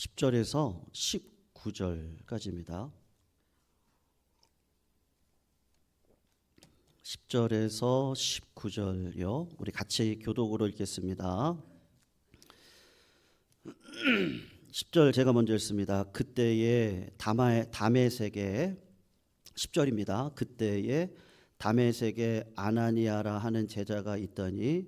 10절에서 19절까지입니다. 10절에서 19절요. 우리 같이 교독으로 읽겠습니다. 10절 제가 먼저 읽습니다. 그때에 다메섹에 10절입니다. 그때에 다메섹에 아나니아라 하는 제자가 있더니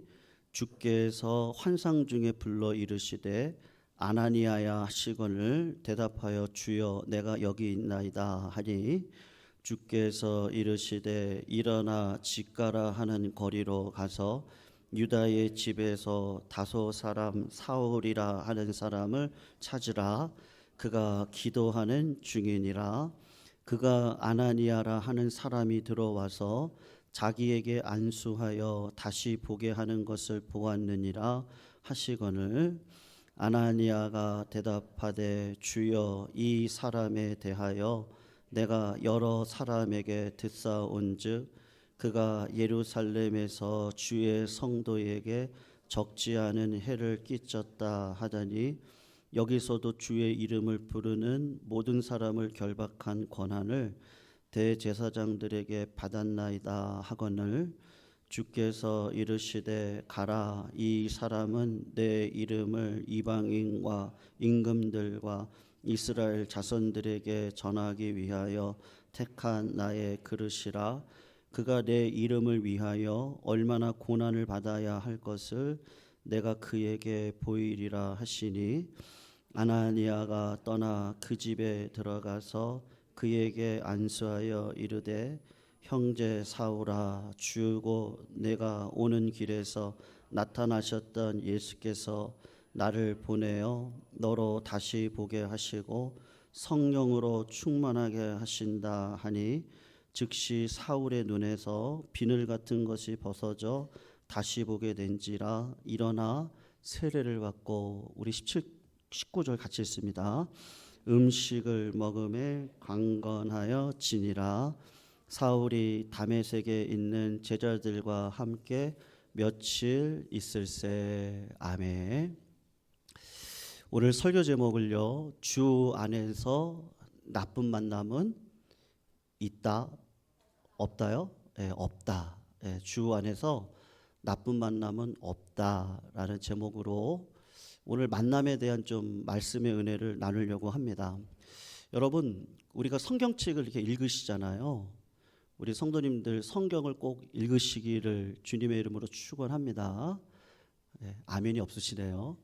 주께서 환상 중에 불러 이르시되 아나니아야 하시거늘 대답하여 주여 내가 여기 있나이다 하니 주께서 이르시되 일어나 직가라 하는 거리로 가서 유다의 집에서 다소 사람 사울이라 하는 사람을 찾으라. 그가 기도하는 중이니라. 그가 아나니아라 하는 사람이 들어와서 자기에게 안수하여 다시 보게 하는 것을 보았느니라 하시거늘 아나니아가 대답하되 주여 이 사람에 대하여 내가 여러 사람에게 듣사온즉 그가 예루살렘에서 주의 성도에게 적지 않은 해를 끼쳤다 하더니 여기서도 주의 이름을 부르는 모든 사람을 결박한 권한을 대제사장들에게 받았나이다 하거늘 주께서 이르시되 가라. 이 사람은 내 이름을 이방인과 임금들과 이스라엘 자손들에게 전하기 위하여 택한 나의 그릇이라. 그가 내 이름을 위하여 얼마나 고난을 받아야 할 것을 내가 그에게 보이리라 하시니 아나니아가 떠나 그 집에 들어가서 그에게 안수하여 이르되 형제 사울아 주고 내가 오는 길에서 나타나셨던 예수께서 나를 보내어 너로 다시 보게 하시고 성령으로 충만하게 하신다 하니 즉시 사울의 눈에서 비늘 같은 것이 벗어져 다시 보게 된지라. 일어나 세례를 받고 우리 19절 같이 읽습니다. 음식을 먹음에 강건하여 지니라. 사울이 다메섹에 있는 제자들과 함께 며칠 있을세. 아멘. 오늘 설교 제목을요, 주 안에서 나쁜 만남은 있다 없다요? 네, 없다. 네, 주 안에서 나쁜 만남은 없다라는 제목으로 오늘 만남에 대한 좀 말씀의 은혜를 나누려고 합니다. 여러분, 우리가 성경책을 이렇게 읽으시잖아요. 우리 성도님들 성경을 꼭 읽으시기를 주님의 이름으로 축원합니다. 네, 아멘이 없으시네요.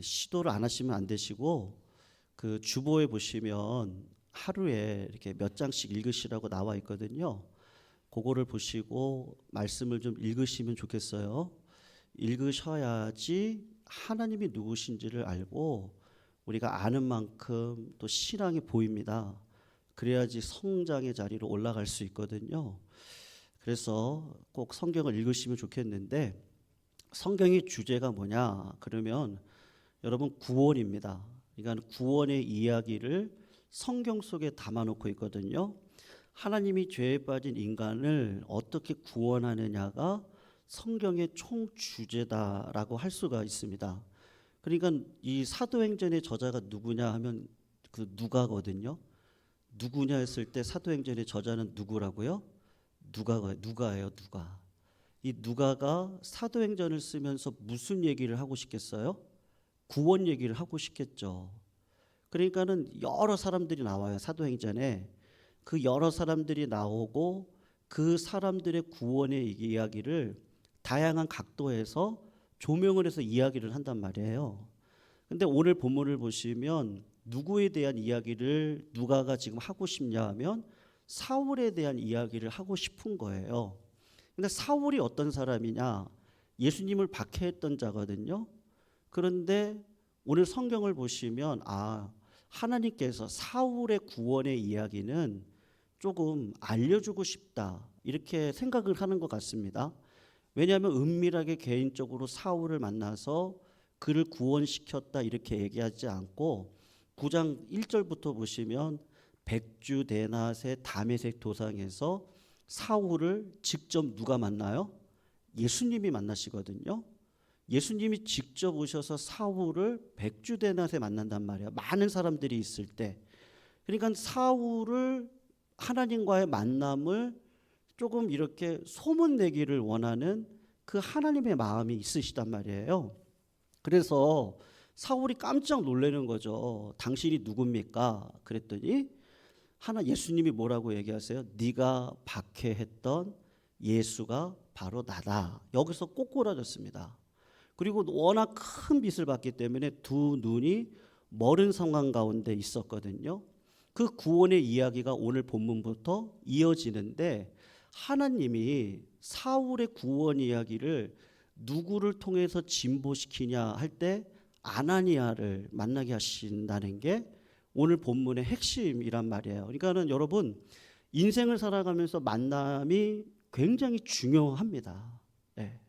시도를 안 하시면 안 되시고 그 주보에 보시면 하루에 이렇게 몇 장씩 읽으시라고 나와 있거든요. 그거를 보시고 말씀을 좀 읽으시면 좋겠어요. 읽으셔야지 하나님이 누구신지를 알고 우리가 아는 만큼 또 신앙이 보입니다. 그래야지 성장의 자리로 올라갈 수 있거든요. 그래서 꼭 성경을 읽으시면 좋겠는데 성경의 주제가 뭐냐? 그러면 여러분 구원입니다. 그러니까 구원의 이야기를 성경 속에 담아놓고 있거든요. 하나님이 죄에 빠진 인간을 어떻게 구원하느냐가 성경의 총 주제다라고 할 수가 있습니다. 그러니까 이 사도행전의 저자가 누구냐 하면 그 누가거든요. 누구냐 했을 때 사도행전의 저자는 누구라고요? 누가예요, 누가. 이 누가가 사도행전을 쓰면서 무슨 얘기를 하고 싶겠어요? 구원 얘기를 하고 싶겠죠. 그러니까는 여러 사람들이 나와요, 사도행전에. 그 여러 사람들이 나오고 그 사람들의 구원의 이야기를 다양한 각도에서 조명을 해서 이야기를 한단 말이에요. 근데 오늘 본문을 보시면 누구에 대한 이야기를 누가가 지금 하고 싶냐 하면 사울에 대한 이야기를 하고 싶은 거예요. 근데 사울이 어떤 사람이냐? 예수님을 박해했던 자거든요. 그런데 오늘 성경을 보시면 하나님께서 사울의 구원의 이야기는 조금 알려주고 싶다 이렇게 생각을 하는 것 같습니다. 왜냐하면 은밀하게 개인적으로 사울을 만나서 그를 구원시켰다 이렇게 얘기하지 않고 9장 1절부터 보시면 백주대낮의 다메섹 도상에서 사울을 직접 누가 만나요? 예수님이 만나시거든요. 예수님이 직접 오셔서 사울을 백주대낮에 만난단 말이에요. 많은 사람들이 있을 때. 그러니까 사울을 하나님과의 만남을 조금 이렇게 소문내기를 원하는 그 하나님의 마음이 있으시단 말이에요. 그래서 사울이 깜짝 놀라는 거죠. 당신이 누굽니까? 그랬더니 예수님이 뭐라고 얘기하세요? 네가 박해했던 예수가 바로 나다. 여기서 꼬꾸라졌습니다. 그리고 워낙 큰 빛을 받기 때문에 두 눈이 멀은 상황 가운데 있었거든요. 그 구원의 이야기가 오늘 본문부터 이어지는데 하나님이 사울의 구원 이야기를 누구를 통해서 진보시키냐 할 때 아나니아를 만나게 하신다는 게 오늘 본문의 핵심이란 말이에요. 그러니까는 여러분 인생을 살아가면서 만남이 굉장히 중요합니다. 네.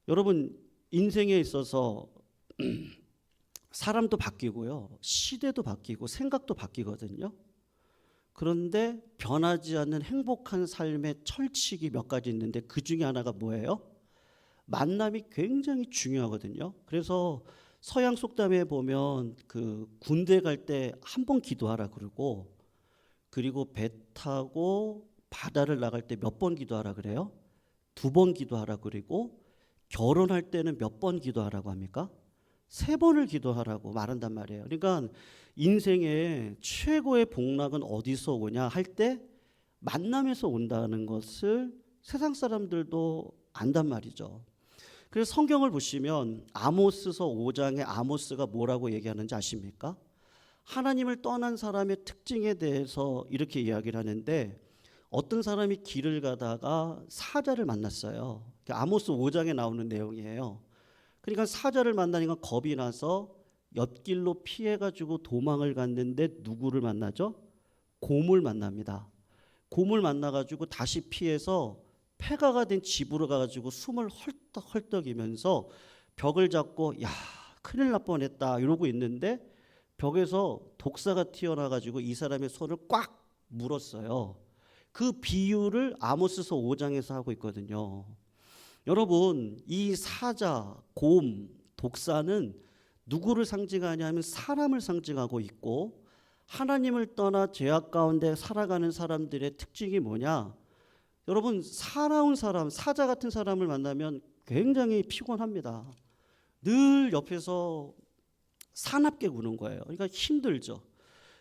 여러분 인생에 있어서 사람도 바뀌고요, 시대도 바뀌고 생각도 바뀌거든요. 그런데 변하지 않는 행복한 삶의 철칙이 몇 가지 있는데 그 중에 하나가 뭐예요? 만남이 굉장히 중요하거든요. 그래서 서양 속담에 보면 그 군대 갈 때 한 번 기도하라 그러고, 그리고 배 타고 바다를 나갈 때 몇 번 기도하라 그래요? 2번 기도하라 그리고, 결혼할 때는 몇 번 기도하라고 합니까? 3번을 기도하라고 말한단 말이에요. 그러니까 인생의 최고의 복락은 어디서 오냐 할 때 만남에서 온다는 것을 세상 사람들도 안단 말이죠. 그래서 성경을 보시면 아모스서 5장에 아모스가 뭐라고 얘기하는지 아십니까? 하나님을 떠난 사람의 특징에 대해서 이렇게 이야기를 하는데, 어떤 사람이 길을 가다가 사자를 만났어요. 아모스 5장에 나오는 내용이에요. 그러니까 사자를 만나니까 겁이 나서 옆길로 피해가지고 도망을 갔는데 누구를 만나죠? 곰을 만납니다. 곰을 만나가지고 다시 피해서 폐가가 된 집으로 가가지고 숨을 헐떡헐떡이면서 벽을 잡고 야 큰일 날 뻔했다 이러고 있는데, 벽에서 독사가 튀어나와가지고 이 사람의 손을 꽉 물었어요. 그 비유를 아모스서 5장에서 하고 있거든요. 여러분 이 사자, 곰, 독사는 누구를 상징하냐 하면 사람을 상징하고 있고, 하나님을 떠나 죄악 가운데 살아가는 사람들의 특징이 뭐냐? 여러분 살아온 사람, 사자 같은 사람을 만나면 굉장히 피곤합니다. 늘 옆에서 사납게 구는 거예요. 그러니까 힘들죠.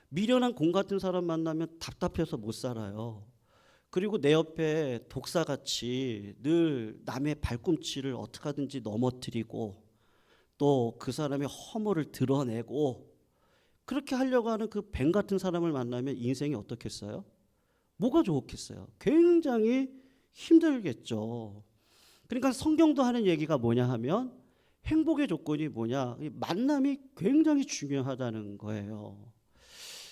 미련한 곰 같은 사람 만나면 답답해서 못 살아요. 그리고 내 옆에 독사같이 늘 남의 발꿈치를 어떻게 하든지 넘어뜨리고 또 그 사람의 허물을 드러내고 그렇게 하려고 하는 그 뱀 같은 사람을 만나면 인생이 어떻겠어요? 뭐가 좋겠어요? 굉장히 힘들겠죠. 그러니까 성경도 하는 얘기가 뭐냐 하면 행복의 조건이 뭐냐? 만남이 굉장히 중요하다는 거예요.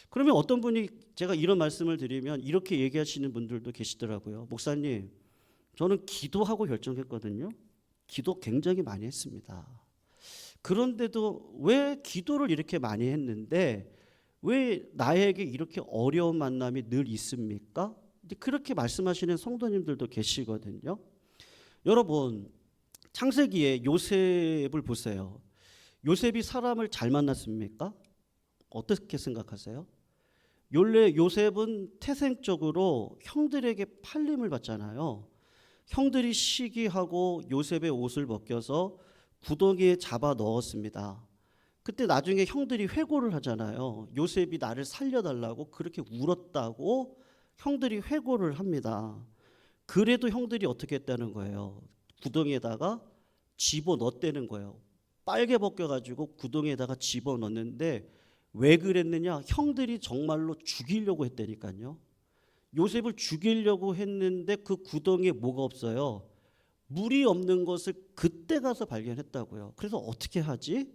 그러면 어떤 분이 제가 이런 말씀을 드리면 이렇게 얘기하시는 분들도 계시더라고요. 목사님, 저는 기도하고 결정했거든요. 기도 굉장히 많이 했습니다. 그런데도 왜 기도를 이렇게 많이 했는데 왜 나에게 이렇게 어려운 만남이 늘 있습니까? 그렇게 말씀하시는 성도님들도 계시거든요. 여러분 창세기에 요셉을 보세요. 요셉이 사람을 잘 만났습니까? 어떻게 생각하세요? 원래 요셉은 태생적으로 형들에게 팔림을 받잖아요. 형들이 시기하고 요셉의 옷을 벗겨서 구덩이에 잡아 넣었습니다. 그때 나중에 형들이 회고를 하잖아요. 요셉이 나를 살려달라고 그렇게 울었다고 형들이 회고를 합니다. 그래도 형들이 어떻게 했다는 거예요? 구덩이에다가 집어넣었다는 거예요. 빨개 벗겨가지고 구덩이에다가 집어넣었는데 왜 그랬느냐? 형들이 정말로 죽이려고 했다니까요. 요셉을 죽이려고 했는데 그 구덩이에 뭐가 없어요? 물이 없는 것을 그때 가서 발견했다고요. 그래서 어떻게 하지?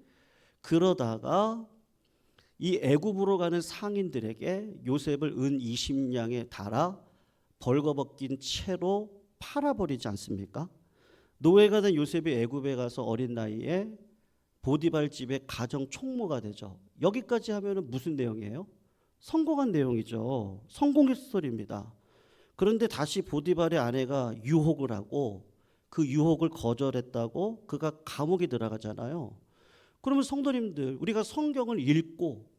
그러다가 이 애굽으로 가는 상인들에게 요셉을 은 20냥에 달아 벌거벗긴 채로 팔아버리지 않습니까? 노예가 된 요셉이 애굽에 가서 어린 나이에 보디발 집의 가정 총무가 되죠. 여기까지 하면은 무슨 내용이에요? 성공한 내용이죠. 성공의 스토리입니다. 그런데 다시 보디발의 아내가 유혹을 하고 그 유혹을 거절했다고 그가 감옥에 들어가잖아요. 그러면 성도님들, 우리가 성경을 읽고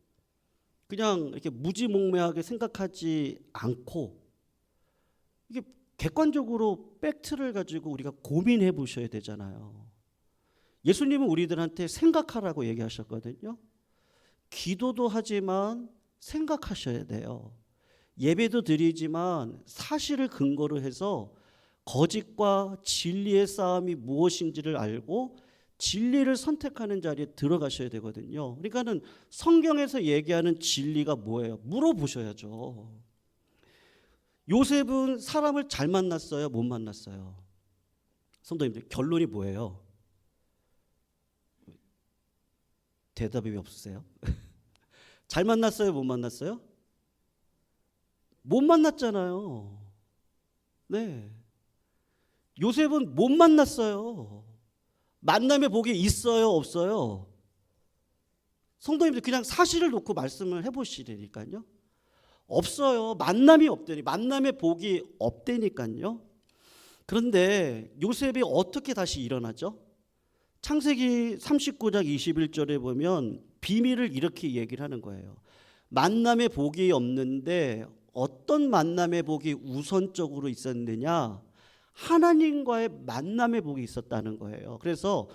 그냥 이렇게 무지몽매하게 생각하지 않고 이게 객관적으로 팩트를 가지고 우리가 고민해 보셔야 되잖아요. 예수님은 우리들한테 생각하라고 얘기하셨거든요. 기도도 하지만 생각하셔야 돼요. 예배도 드리지만 사실을 근거로 해서 거짓과 진리의 싸움이 무엇인지를 알고 진리를 선택하는 자리에 들어가셔야 되거든요. 그러니까는 성경에서 얘기하는 진리가 뭐예요? 물어보셔야죠. 요셉은 사람을 잘 만났어요? 못 만났어요? 성도님들, 결론이 뭐예요? 대답이 없으세요? 잘 만났어요? 못 만났어요? 못 만났잖아요. 네. 요셉은 못 만났어요. 만남의 복이 있어요? 없어요? 성도님들, 그냥 사실을 놓고 말씀을 해보시라니까요. 없어요. 만남이 없다니. 만남의 복이 없다니까요. 그런데 요셉이 어떻게 다시 일어나죠? 창세기 39장 21절에 보면 비밀을 이렇게 얘기를 하는 거예요. 만남의 복이 없는데 어떤 만남의 복이 우선적으로 있었느냐? 하나님과의 만남의 복이 있었다는 거예요. 그래서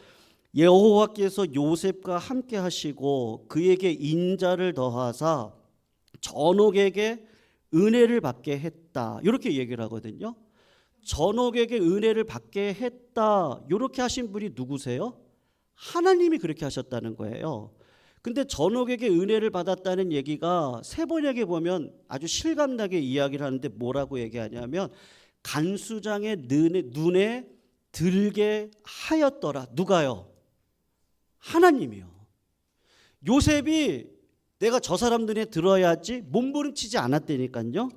여호와께서 요셉과 함께 하시고 그에게 인자를 더하사 전옥에게 은혜를 받게 했다. 이렇게 얘기를 하거든요. 전옥에게 은혜를 받게 했다. 이렇게 하신 분이 누구세요? 하나님이 그렇게 하셨다는 거예요. 근데 전옥에게 은혜를 받았다는 얘기가 세 번역에 보면 아주 실감나게 이야기를 하는데 뭐라고 얘기하냐면 간수장의 눈에 들게 하였더라. 누가요? 하나님이요. 요셉이 내가 저 사람 눈에 들어야지 몸부림치지 않았다니까요.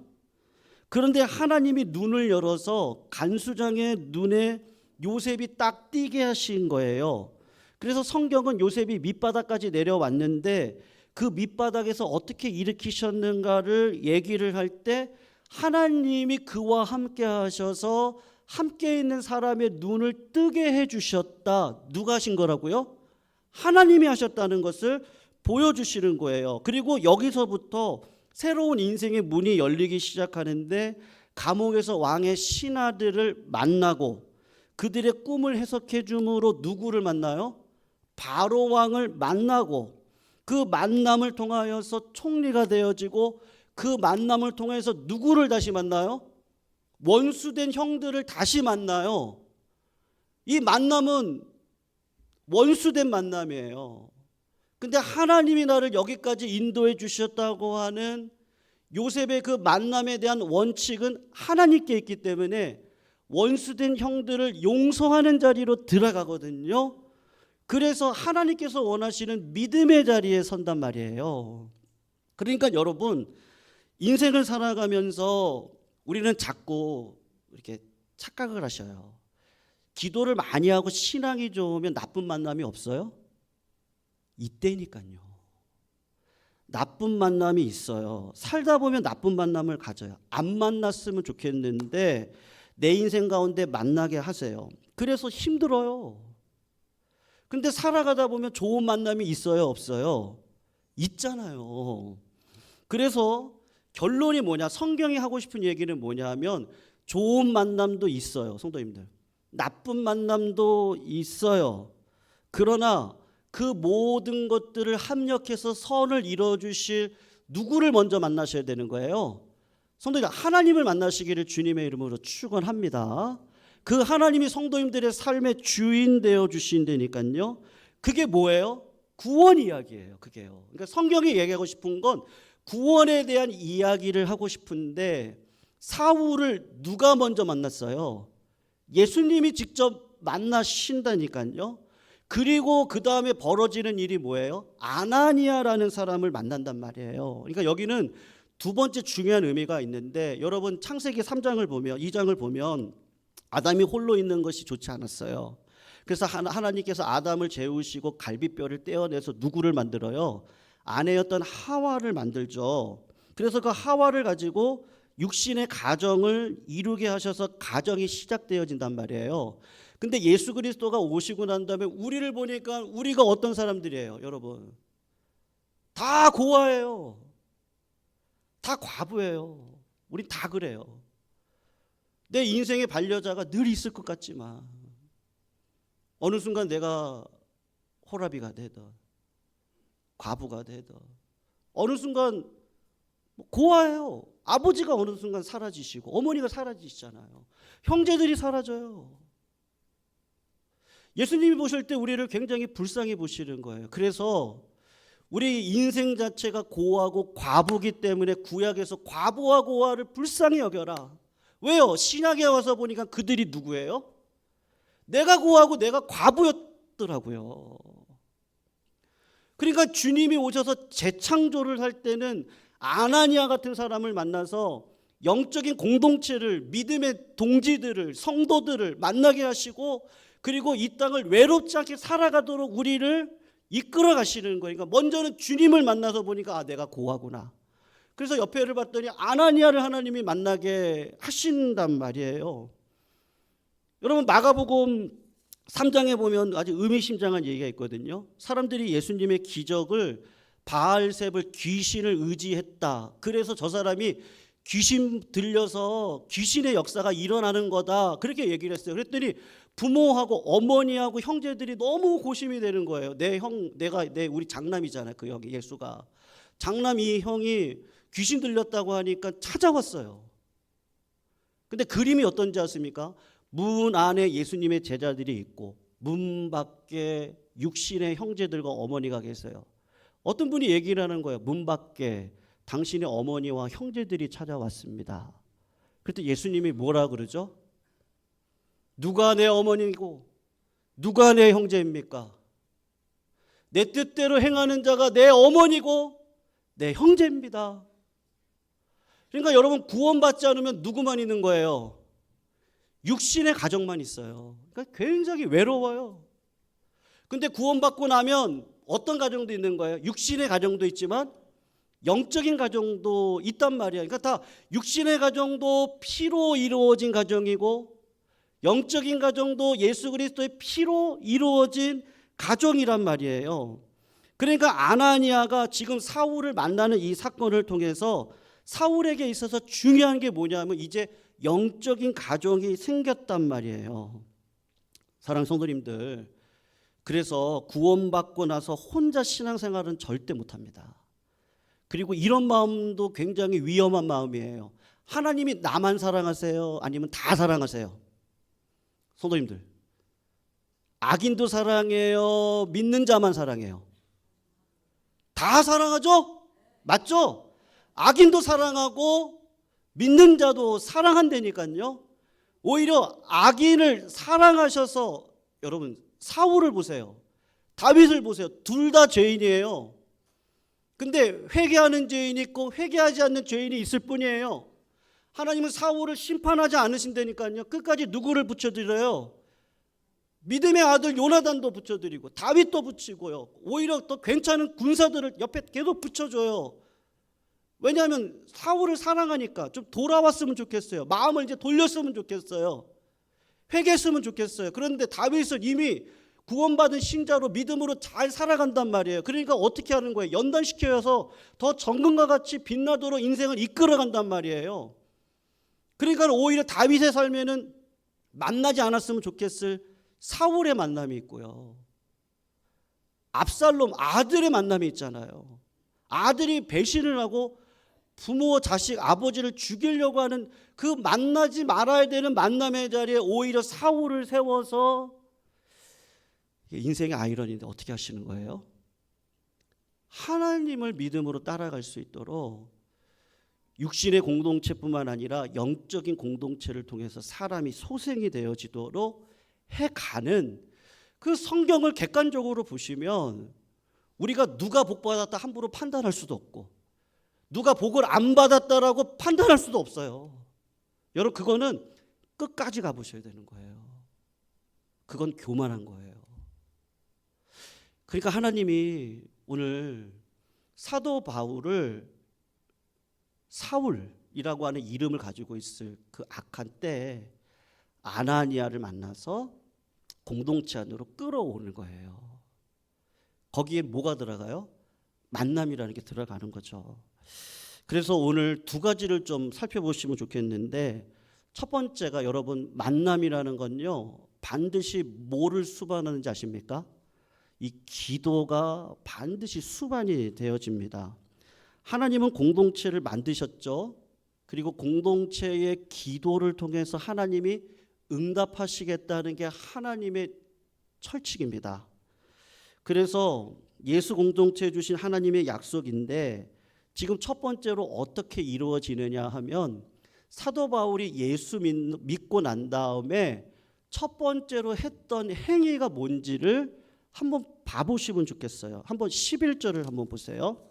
그런데 하나님이 눈을 열어서 간수장의 눈에 요셉이 딱 띄게 하신 거예요. 그래서 성경은 요셉이 밑바닥까지 내려왔는데 그 밑바닥에서 어떻게 일으키셨는가를 얘기를 할 때 하나님이 그와 함께 하셔서 함께 있는 사람의 눈을 뜨게 해주셨다. 누가 하신 거라고요? 하나님이 하셨다는 것을 보여주시는 거예요. 그리고 여기서부터 새로운 인생의 문이 열리기 시작하는데 감옥에서 왕의 신하들을 만나고 그들의 꿈을 해석해 줌으로 누구를 만나요? 바로 왕을 만나고 그 만남을 통하여서 총리가 되어지고 그 만남을 통해서 누구를 다시 만나요? 원수된 형들을 다시 만나요. 이 만남은 원수된 만남이에요. 근데 하나님이 나를 여기까지 인도해 주셨다고 하는 요셉의 그 만남에 대한 원칙은 하나님께 있기 때문에 원수된 형들을 용서하는 자리로 들어가거든요. 그래서 하나님께서 원하시는 믿음의 자리에 선단 말이에요. 그러니까 여러분, 인생을 살아가면서 우리는 자꾸 이렇게 착각을 하셔요. 기도를 많이 하고 신앙이 좋으면 나쁜 만남이 없어요? 이때니까요. 나쁜 만남이 있어요. 살다 보면 나쁜 만남을 가져요. 안 만났으면 좋겠는데 내 인생 가운데 만나게 하세요. 그래서 힘들어요. 근데 살아가다 보면 좋은 만남이 있어요, 없어요? 있잖아요. 그래서 결론이 뭐냐? 성경이 하고 싶은 얘기는 뭐냐 하면 좋은 만남도 있어요, 성도님들. 나쁜 만남도 있어요. 그러나 그 모든 것들을 합력해서 선을 이루어주실 누구를 먼저 만나셔야 되는 거예요? 성도님들, 하나님을 만나시기를 주님의 이름으로 축원합니다. 그 하나님이 성도님들의 삶의 주인 되어 주신다니까요. 그게 뭐예요? 구원 이야기예요. 그게요. 그러니까 성경이 얘기하고 싶은 건 구원에 대한 이야기를 하고 싶은데 사울을 누가 먼저 만났어요? 예수님이 직접 만나신다니까요. 그리고 그 다음에 벌어지는 일이 뭐예요? 아나니아라는 사람을 만난단 말이에요. 그러니까 여기는 두 번째 중요한 의미가 있는데 여러분 창세기 3장을 보면 2장을 보면 아담이 홀로 있는 것이 좋지 않았어요. 그래서 하나님께서 아담을 재우시고 갈비뼈를 떼어내서 누구를 만들어요? 아내였던 하와를 만들죠. 그래서 그 하와를 가지고 육신의 가정을 이루게 하셔서 가정이 시작되어진단 말이에요. 근데 예수 그리스도가 오시고 난 다음에 우리를 보니까 우리가 어떤 사람들이에요, 여러분? 다 고아예요. 다 과부예요. 우린 다 그래요. 내 인생의 반려자가 늘 있을 것 같지만 어느 순간 내가 호라비가 되든 과부가 되든 어느 순간 고아예요. 아버지가 어느 순간 사라지시고 어머니가 사라지시잖아요. 형제들이 사라져요. 예수님이 보실 때 우리를 굉장히 불쌍히 보시는 거예요. 그래서 우리 인생 자체가 고아고 과부기 때문에 구약에서 과부와 고아를 불쌍히 여겨라. 왜요? 신약에 와서 보니까 그들이 누구예요? 내가 고아고 내가 과부였더라고요. 그러니까 주님이 오셔서 재창조를 할 때는 아나니아 같은 사람을 만나서 영적인 공동체를, 믿음의 동지들을, 성도들을 만나게 하시고, 그리고 이 땅을 외롭지 않게 살아가도록 우리를 이끌어 가시는 거예요. 그러니까 먼저는 주님을 만나서 보니까 내가 고아구나. 그래서 옆에를 봤더니 아나니아를 하나님이 만나게 하신단 말이에요. 여러분, 마가복음 3장에 보면 아주 의미심장한 얘기가 있거든요. 사람들이 예수님의 기적을 바알셉을 귀신을 의지했다. 그래서 저 사람이 귀신 들려서 귀신의 역사가 일어나는 거다. 그렇게 얘기를 했어요. 그랬더니 부모하고 어머니하고 형제들이 너무 고심이 되는 거예요. 우리 장남이잖아요. 그 형이, 예수가. 장남 이 형이 귀신 들렸다고 하니까 찾아왔어요. 근데 그림이 어떤지 아십니까? 문 안에 예수님의 제자들이 있고 문 밖에 육신의 형제들과 어머니가 계세요. 어떤 분이 얘기를 하는 거예요. 문 밖에 당신의 어머니와 형제들이 찾아왔습니다. 그랬더니 예수님이 뭐라 그러죠? 누가 내 어머니고 누가 내 형제입니까? 내 뜻대로 행하는 자가 내 어머니고 내 형제입니다. 그러니까 여러분, 구원받지 않으면 누구만 있는 거예요? 육신의 가정만 있어요. 그러니까 굉장히 외로워요. 근데 구원받고 나면 어떤 가정도 있는 거예요? 육신의 가정도 있지만 영적인 가정도 있단 말이에요. 그러니까 다 육신의 가정도 피로 이루어진 가정이고 영적인 가정도 예수 그리스도의 피로 이루어진 가정이란 말이에요. 그러니까 아나니아가 지금 사울을 만나는 이 사건을 통해서 사울에게 있어서 중요한 게 뭐냐면 이제 영적인 가정이 생겼단 말이에요. 사랑하는 성도님들, 그래서 구원받고 나서 혼자 신앙생활은 절대 못합니다. 그리고 이런 마음도 굉장히 위험한 마음이에요. 하나님이 나만 사랑하세요? 아니면 다 사랑하세요? 성도님들, 악인도 사랑해요? 믿는 자만 사랑해요? 다 사랑하죠? 맞죠? 악인도 사랑하고 믿는 자도 사랑한다니까요. 오히려 악인을 사랑하셔서, 여러분 사울을 보세요, 다윗을 보세요. 둘 다 죄인이에요. 근데 회개하는 죄인이 있고 회개하지 않는 죄인이 있을 뿐이에요. 하나님은 사울을 심판하지 않으신다니까요. 끝까지 누구를 붙여드려요? 믿음의 아들 요나단도 붙여드리고 다윗도 붙이고요. 오히려 더 괜찮은 군사들을 옆에 계속 붙여줘요. 왜냐하면 사울을 사랑하니까. 좀 돌아왔으면 좋겠어요. 마음을 이제 돌렸으면 좋겠어요. 회개했으면 좋겠어요. 그런데 다윗은 이미 구원받은 신자로 믿음으로 잘 살아간단 말이에요. 그러니까 어떻게 하는 거예요? 연단시켜서 더 정금과 같이 빛나도록 인생을 이끌어간단 말이에요. 그러니까 오히려 다윗의 삶에는 만나지 않았으면 좋겠을 사울의 만남이 있고요. 압살롬 아들의 만남이 있잖아요. 아들이 배신을 하고 부모, 자식, 아버지를 죽이려고 하는 그 만나지 말아야 되는 만남의 자리에 오히려 사울을 세워서, 인생의 아이러니인데 어떻게 하시는 거예요? 하나님을 믿음으로 따라갈 수 있도록 육신의 공동체뿐만 아니라 영적인 공동체를 통해서 사람이 소생이 되어지도록 해가는, 그 성경을 객관적으로 보시면 우리가 누가 복 받았다 함부로 판단할 수도 없고 누가 복을 안 받았다라고 판단할 수도 없어요. 여러분, 그거는 끝까지 가보셔야 되는 거예요. 그건 교만한 거예요. 그러니까 하나님이 오늘 사도 바울을 사울이라고 하는 이름을 가지고 있을 그 악한 때에 아나니아를 만나서 공동체 안으로 끌어오는 거예요. 거기에 뭐가 들어가요? 만남이라는 게 들어가는 거죠. 그래서 오늘 두 가지를 좀 살펴보시면 좋겠는데, 첫 번째가 여러분, 만남이라는 건요 반드시 뭐를 수반하는지 아십니까? 이 기도가 반드시 수반이 되어집니다. 하나님은 공동체를 만드셨죠. 그리고 공동체의 기도를 통해서 하나님이 응답하시겠다는 게 하나님의 철칙입니다. 그래서 예수 공동체에 주신 하나님의 약속인데, 지금 첫 번째로 어떻게 이루어지느냐 하면, 사도 바울이 예수 믿고 난 다음에 첫 번째로 했던 행위가 뭔지를 한번 봐보시면 좋겠어요. 한번 11절을 한번 보세요.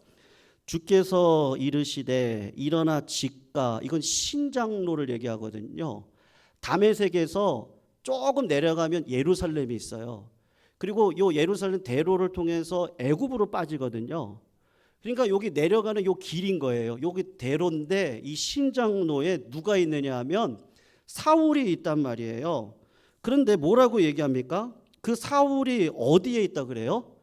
주께서 이르시되 일어나 직가, 이건 신장로를 얘기하거든요. 다메섹에서 조금 내려가면 예루살렘이 있어요. 그리고 이 예루살렘 대로를 통해서 애굽으로 빠지거든요. 그러니까 여기 내려가는 요 길인 거예요. 여기 대로인데 이 신장로에 누가 있느냐 하면 사울이 있단 말이에요. 그런데 뭐라고 얘기합니까? 그 사울이 어디에 있다 그래요?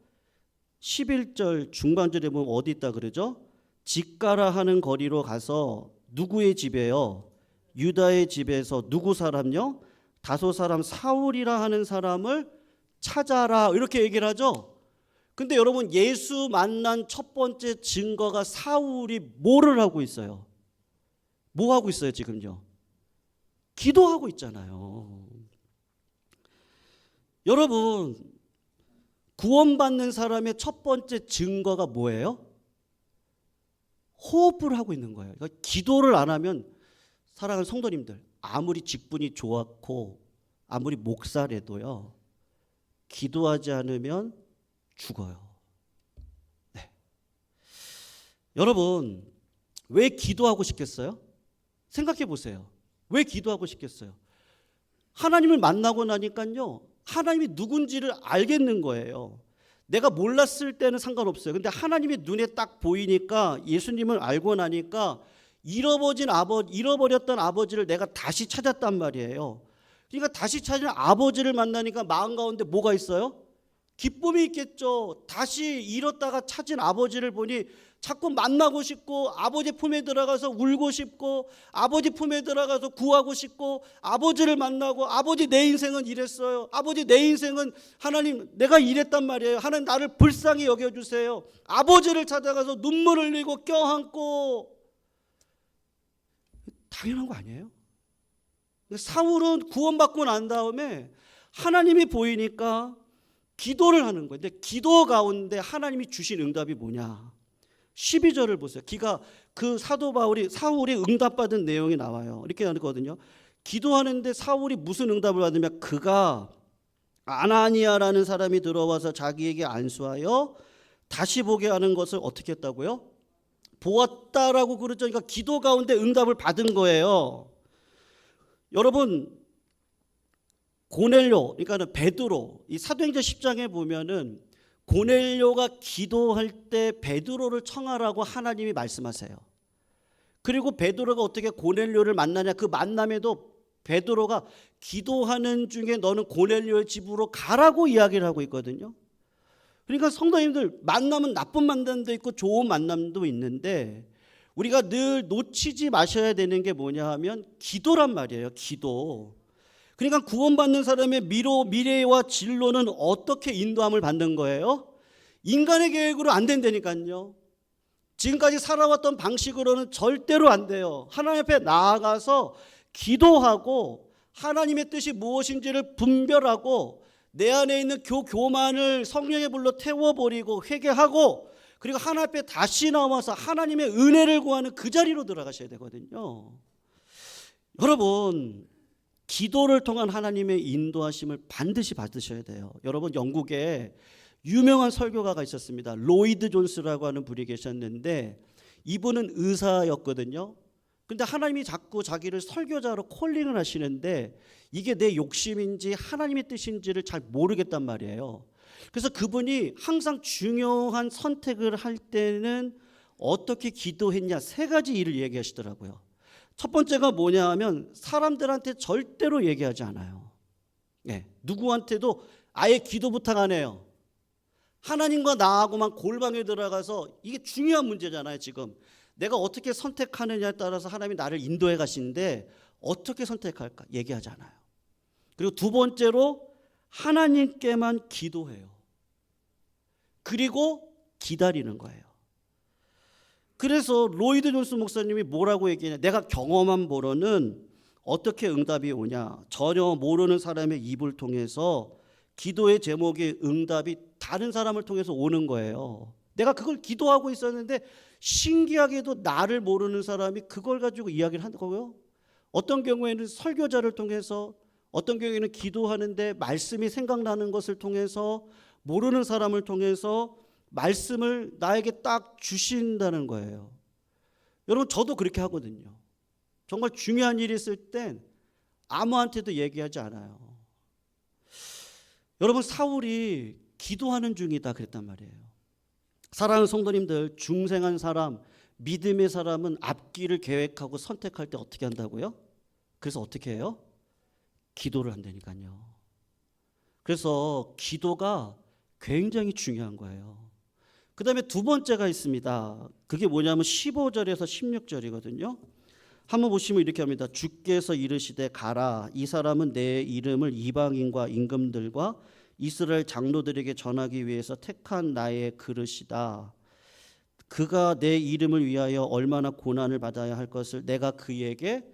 11절 중반절에 보면 어디 있다 그러죠? 직가라 하는 거리로 가서 누구의 집에요? 유다의 집에서 누구 사람요? 다소 사람 사울이라 하는 사람을 찾아라, 이렇게 얘기를 하죠. 근데 여러분, 예수 만난 첫 번째 증거가 사울이 뭐를 하고 있어요? 뭐 하고 있어요 지금요? 기도하고 있잖아요. 여러분, 구원받는 사람의 첫 번째 증거가 뭐예요? 호흡을 하고 있는 거예요. 그러니까 기도를 안 하면, 사랑하는 성도님들, 아무리 직분이 좋았고 아무리 목사래도요, 기도하지 않으면 죽어요. 네. 여러분, 왜 기도하고 싶겠어요? 생각해 보세요. 왜 기도하고 싶겠어요? 하나님을 만나고 나니까요, 하나님이 누군지를 알겠는 거예요. 내가 몰랐을 때는 상관없어요. 근데 하나님이 눈에 딱 보이니까, 예수님을 알고 나니까 잃어버렸던 아버지를 내가 다시 찾았단 말이에요. 그러니까 다시 찾은 아버지를 만나니까 마음 가운데 뭐가 있어요? 기쁨이 있겠죠. 다시 잃었다가 찾은 아버지를 보니 자꾸 만나고 싶고, 아버지 품에 들어가서 울고 싶고, 아버지 품에 들어가서 구하고 싶고, 아버지를 만나고, 아버지 내 인생은 이랬어요. 아버지 내 인생은 하나님 내가 이랬단 말이에요. 하나님 나를 불쌍히 여겨주세요. 아버지를 찾아가서 눈물 흘리고 껴안고. 당연한 거 아니에요? 사울은 구원받고 난 다음에 하나님이 보이니까 기도를 하는 거예요. 근데 기도 가운데 하나님이 주신 응답이 뭐냐? 12절을 보세요. 그 사도 사울이 응답받은 내용이 나와요. 이렇게 하거든요. 기도하는데 사울이 무슨 응답을 받으면, 그가 아나니아라는 사람이 들어와서 자기에게 안수하여 다시 보게 하는 것을 어떻게 했다고요? 보았다라고 그러죠. 그러니까 기도 가운데 응답을 받은 거예요. 여러분, 고넬료, 그러니까 베드로, 이 사도행전 10장에 보면은 고넬료가 기도할 때 베드로를 청하라고 하나님이 말씀하세요. 그리고 베드로가 어떻게 고넬료를 만나냐? 그 만남에도 베드로가 기도하는 중에 너는 고넬료의 집으로 가라고 이야기를 하고 있거든요. 그러니까 성도님들, 만남은 나쁜 만남도 있고 좋은 만남도 있는데, 우리가 늘 놓치지 마셔야 되는 게 뭐냐 하면 기도란 말이에요. 기도. 그러니까 구원받는 사람의 미래와 진로는 어떻게 인도함을 받는 거예요? 인간의 계획으로 안 된다니까요. 지금까지 살아왔던 방식으로는 절대로 안 돼요. 하나님 앞에 나아가서 기도하고 하나님의 뜻이 무엇인지를 분별하고, 내 안에 있는 교만을 성령의 불로 태워버리고 회개하고, 그리고 하나님 앞에 다시 나와서 하나님의 은혜를 구하는 그 자리로 들어가셔야 되거든요. 여러분, 기도를 통한 하나님의 인도하심을 반드시 받으셔야 돼요. 여러분, 영국에 유명한 설교가가 있었습니다. 로이드 존스라고 하는 분이 계셨는데, 이분은 의사였거든요. 근데 하나님이 자꾸 자기를 설교자로 콜링을 하시는데, 이게 내 욕심인지 하나님의 뜻인지를 잘 모르겠단 말이에요. 그래서 그분이 항상 중요한 선택을 할 때는 어떻게 기도했냐, 3가지 일을 얘기하시더라고요. 첫 번째가 뭐냐 하면, 사람들한테 절대로 얘기하지 않아요. 예, 누구한테도 아예 기도 부탁 안 해요. 하나님과 나하고만 골방에 들어가서, 이게 중요한 문제잖아요. 지금 내가 어떻게 선택하느냐에 따라서 하나님이 나를 인도해 가시는데 어떻게 선택할까 얘기하지 않아요. 그리고 두 번째로 하나님께만 기도해요. 그리고 기다리는 거예요. 그래서 로이드 존스 목사님이 뭐라고 얘기하냐, 내가 경험한 바로는 어떻게 응답이 오냐, 전혀 모르는 사람의 입을 통해서 기도의 제목의 응답이 다른 사람을 통해서 오는 거예요. 내가 그걸 기도하고 있었는데 신기하게도 나를 모르는 사람이 그걸 가지고 이야기를 한 거고요. 어떤 경우에는 설교자를 통해서, 어떤 경우에는 기도하는데 말씀이 생각나는 것을 통해서, 모르는 사람을 통해서 말씀을 나에게 딱 주신다는 거예요. 여러분, 저도 그렇게 하거든요. 정말 중요한 일이 있을 땐 아무한테도 얘기하지 않아요. 여러분, 사울이 기도하는 중이다 그랬단 말이에요. 사랑하는 성도님들, 중생한 사람, 믿음의 사람은 앞길을 계획하고 선택할 때 어떻게 한다고요? 그래서 어떻게 해요? 기도를 한다니까요. 그래서 기도가 굉장히 중요한 거예요. 그 다음에 두 번째가 있습니다. 그게 뭐냐면 15절에서 16절이거든요. 한번 보시면 이렇게 합니다. 주께서 이르시되 가라, 이 사람은 내 이름을 이방인과 임금들과 이스라엘 장로들에게 전하기 위해서 택한 나의 그릇이다. 그가 내 이름을 위하여 얼마나 고난을 받아야 할 것을 내가 그에게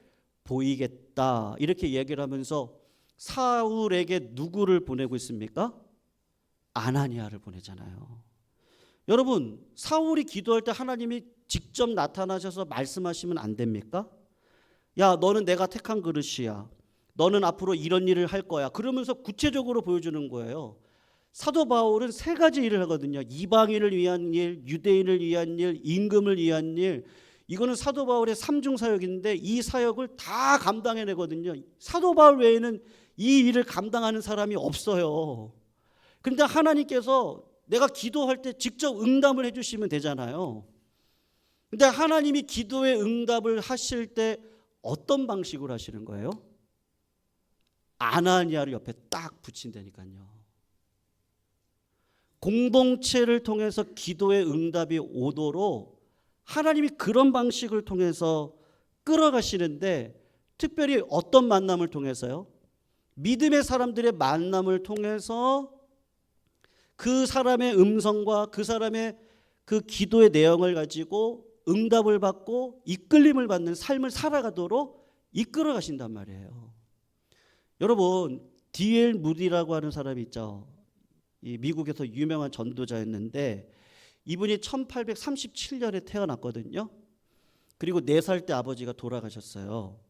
보이겠다. 이렇게 얘기를 하면서 사울에게 누구를 보내고 있습니까? 아나니아를 보내잖아요. 여러분, 사울이 기도할 때 하나님이 직접 나타나셔서 말씀하시면 안 됩니까? 야, 너는 내가 택한 그릇이야. 너는 앞으로 이런 일을 할 거야. 그러면서 구체적으로 보여주는 거예요. 사도 바울은 세 가지 일을 하거든요. 이방인을 위한 일, 유대인을 위한 일, 임금을 위한 일. 이거는 사도 바울의 삼중 사역인데 이 사역을 다 감당해내거든요. 사도 바울 외에는 이 일을 감당하는 사람이 없어요. 그런데 하나님께서 내가 기도할 때 직접 응답을 해주시면 되잖아요. 근데 하나님이 기도의 응답을 하실 때 어떤 방식으로 하시는 거예요? 아나니아를 옆에 딱 붙인다니까요. 공동체를 통해서 기도의 응답이 오도록 하나님이 그런 방식을 통해서 끌어가시는데, 특별히 어떤 만남을 통해서요? 믿음의 사람들의 만남을 통해서 그 사람의 음성과 그 사람의 그 기도의 내용을 가지고 응답을 받고 이끌림을 받는 삶을 살아가도록 이끌어 가신단 말이에요. 여러분, D.L. 무디라고 하는 사람이 있죠. 이 미국에서 유명한 전도자였는데 이분이 1837년에 태어났거든요. 그리고 4살 때 아버지가 돌아가셨어요.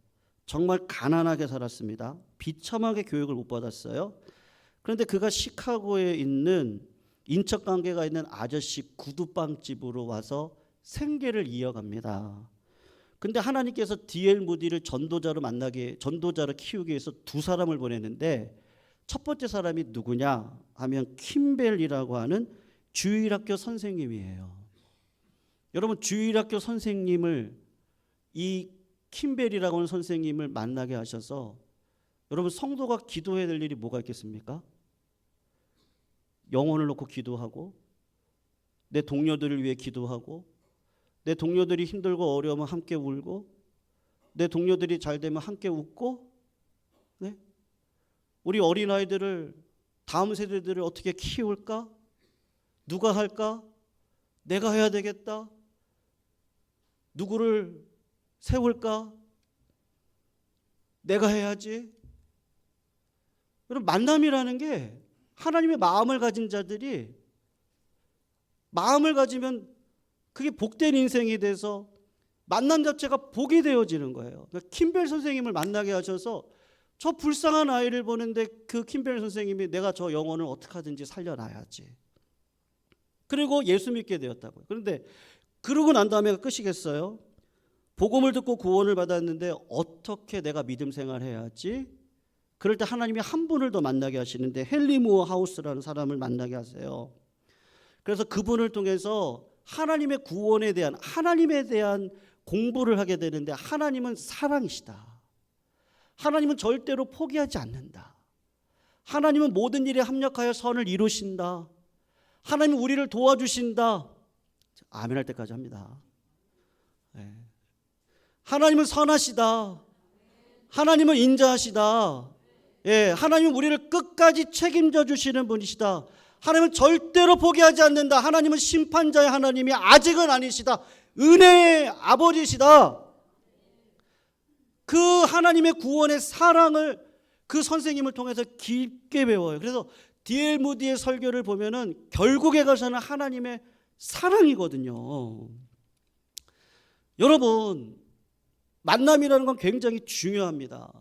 정말 가난하게 살았습니다. 비참하게 교육을 못 받았어요. 그런데 그가 시카고에 있는 인척 관계가 있는 아저씨 구두빵집으로 와서 생계를 이어갑니다. 근데 하나님께서 D.L. 무디를 전도자로 키우기 위해서 두 사람을 보냈는데, 첫 번째 사람이 누구냐 하면 킴벨이라고 하는 주일학교 선생님이에요. 여러분, 주일학교 선생님을, 이 킴벨이라고 하는 선생님을 만나게 하셔서, 여러분, 성도가 기도해야 될 일이 뭐가 있겠습니까? 영혼을 놓고 기도하고, 내 동료들을 위해 기도하고, 내 동료들이 힘들고 어려우면 함께 울고, 내 동료들이 잘 되면 함께 웃고, 네? 우리 어린아이들을, 다음 세대들을 어떻게 키울까? 누가 할까? 내가 해야 되겠다. 누구를 세울까? 내가 해야지. 여러분, 만남이라는 게 하나님의 마음을 가진 자들이, 마음을 가지면 그게 복된 인생이 돼서 만남 자체가 복이 되어지는 거예요. 그러니까 킴벨 선생님을 만나게 하셔서 저 불쌍한 아이를 보는데 그 킴벨 선생님이 내가 저 영혼을 어떻게 하든지 살려놔야지. 그리고 예수 믿게 되었다고요. 그런데 그러고 난 다음에 끝이겠어요? 복음을 듣고 구원을 받았는데 어떻게 내가 믿음 생활해야지? 그럴 때 하나님이 한 분을 더 만나게 하시는데 헨리 무어 하우스라는 사람을 만나게 하세요. 그래서 그분을 통해서 하나님의 구원에 대한, 하나님에 대한 공부를 하게 되는데, 하나님은 사랑이시다. 하나님은 절대로 포기하지 않는다. 하나님은 모든 일에 합력하여 선을 이루신다. 하나님은 우리를 도와주신다. 아멘 할 때까지 합니다. 네. 하나님은 선하시다. 하나님은 인자하시다. 예, 하나님은 우리를 끝까지 책임져 주시는 분이시다. 하나님은 절대로 포기하지 않는다. 하나님은 심판자의 하나님이 아직은 아니시다. 은혜의 아버지시다. 그 하나님의 구원의 사랑을 그 선생님을 통해서 깊게 배워요. 그래서 D.L. 무디의 설교를 보면은 결국에 가서는 하나님의 사랑이거든요. 여러분, 만남이라는 건 굉장히 중요합니다.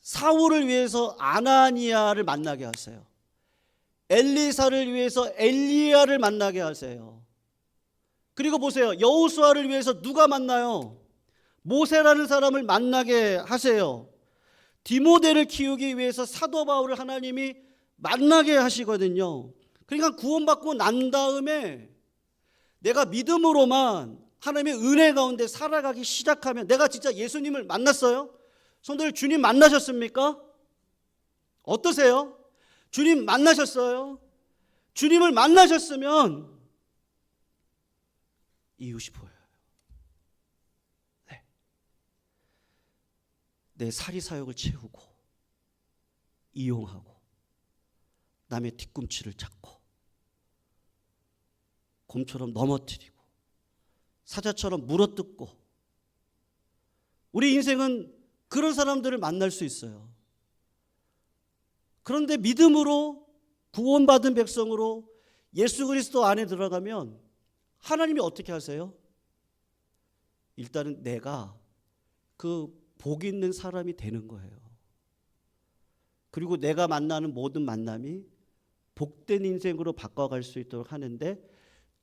사울을 위해서 아나니아를 만나게 하세요. 엘리사를 위해서 엘리야를 만나게 하세요. 그리고 보세요. 여호수아를 위해서 누가 만나요? 모세라는 사람을 만나게 하세요. 디모데를 키우기 위해서 사도 바울을 하나님이 만나게 하시거든요. 그러니까 구원받고 난 다음에 내가 믿음으로만 하나님의 은혜 가운데 살아가기 시작하면, 내가 진짜 예수님을 만났어요? 성도들, 주님 만나셨습니까? 어떠세요? 주님 만나셨어요? 주님을 만나셨으면 이웃이 보여요. 네. 내 사리사욕을 채우고 이용하고 남의 뒤꿈치를 잡고 곰처럼 넘어뜨리고 사자처럼 물어뜯고, 우리 인생은 그런 사람들을 만날 수 있어요. 그런데 믿음으로 구원받은 백성으로 예수 그리스도 안에 들어가면 하나님이 어떻게 하세요? 일단은 내가 그 복 있는 사람이 되는 거예요. 그리고 내가 만나는 모든 만남이 복된 인생으로 바꿔갈 수 있도록 하는데,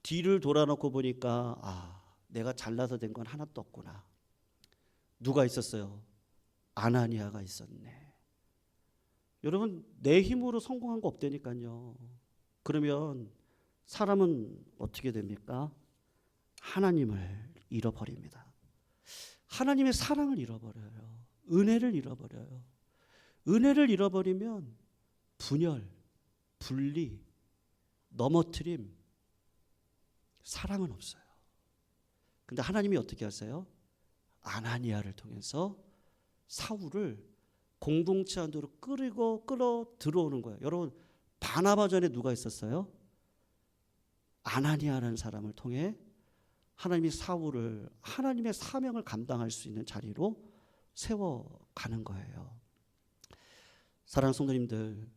뒤를 돌아놓고 보니까 내가 잘나서 된 건 하나도 없구나. 누가 있었어요? 아나니아가 있었네. 여러분, 내 힘으로 성공한 거 없다니까요. 그러면 사람은 어떻게 됩니까? 하나님을 잃어버립니다. 하나님의 사랑을 잃어버려요. 은혜를 잃어버려요. 은혜를 잃어버리면 분열, 분리, 넘어뜨림, 사랑은 없어요. 근데 하나님이 어떻게 하세요? 아나니아를 통해서 사울을 공동체 안으로 끌어 들어오는 거예요. 여러분, 바나바 전에 누가 있었어요? 아나니아라는 사람을 통해 하나님이 사울을 하나님의 사명을 감당할 수 있는 자리로 세워가는 거예요. 사랑하는 성도님들,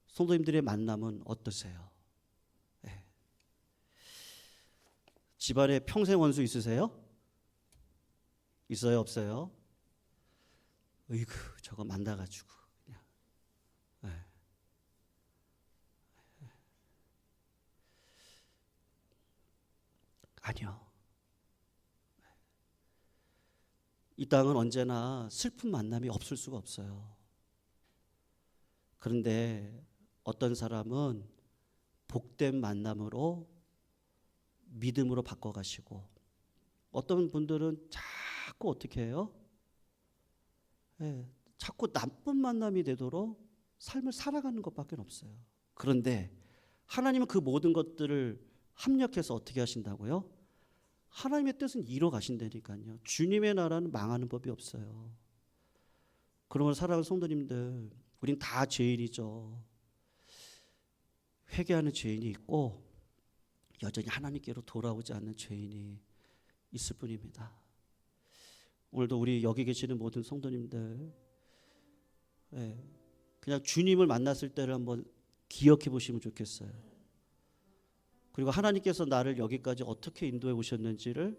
성도님들의 만남은 어떠세요? 네. 집안에 평생 원수 있으세요? 있어요, 없어요? 으이구, 저거 만나가지고 그냥. 네. 아니요. 이 땅은 언제나 슬픈 만남이 없을 수가 없어요. 그런데 어떤 사람은 복된 만남으로 믿음으로 바꿔가시고, 어떤 분들은 자꾸 어떻게 해요? 자꾸 나쁜 만남이 되도록 삶을 살아가는 것밖에 없어요. 그런데 하나님은 그 모든 것들을 합력해서 어떻게 하신다고요? 하나님의 뜻은 이뤄 가신다니까요. 주님의 나라는 망하는 법이 없어요. 그러므로 사랑하는 성도님들, 우린 다 죄인이죠. 회개하는 죄인이 있고 여전히 하나님께로 돌아오지 않는 죄인이 있을 뿐입니다. 오늘도 우리 여기 계시는 모든 성도님들, 그냥 주님을 만났을 때를 한번 기억해 보시면 좋겠어요. 그리고 하나님께서 나를 여기까지 어떻게 인도해 오셨는지를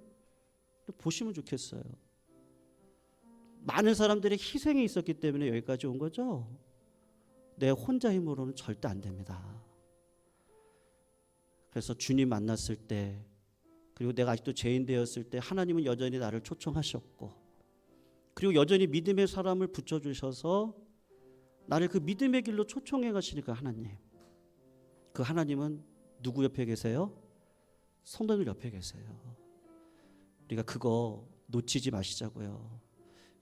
보시면 좋겠어요. 많은 사람들의 희생이 있었기 때문에 여기까지 온 거죠. 내 혼자 힘으로는 절대 안 됩니다. 그래서 주님 만났을 때, 그리고 내가 아직도 죄인 되었을 때 하나님은 여전히 나를 초청하셨고, 그리고 여전히 믿음의 사람을 붙여주셔서 나를 그 믿음의 길로 초청해 가시니까 하나님, 그 하나님은 누구 옆에 계세요? 성도들 옆에 계세요. 우리가 그거 놓치지 마시자고요.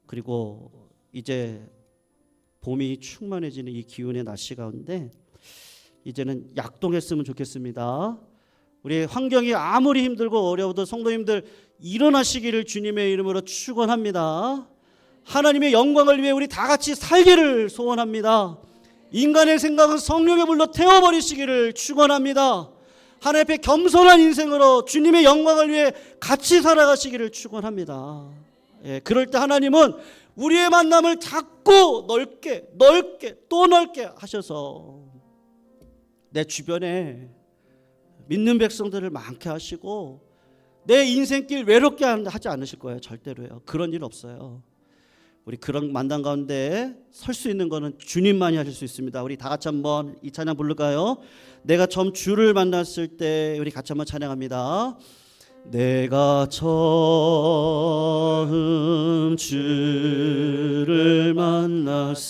그리고 이제 봄이 충만해지는 이 기운의 날씨 가운데 이제는 약동했으면 좋겠습니다. 우리 환경이 아무리 힘들고 어려워도 성도님들 일어나시기를 주님의 이름으로 축원합니다. 하나님의 영광을 위해 우리 다 같이 살기를 소원합니다. 인간의 생각은 성령의 불로 태워버리시기를 축원합니다. 하나님 앞에 겸손한 인생으로 주님의 영광을 위해 같이 살아가시기를 축원합니다. 예, 그럴 때 하나님은 우리의 만남을 자꾸 넓게 또 넓게 하셔서 내 주변에 믿는 백성들을 많게 하시고 내 인생길 외롭게 하지 않으실 거예요. 절대로요. 그런 일 없어요. 우리 그런 만남 가운데 설 수 있는 거는 주님만이 하실 수 있습니다. 우리 다 같이 한번 이 찬양 부를까요? 내가 처음 주를 만났을 때 우리 같이 한번 찬양합니다. 내가 처음 주를 만났을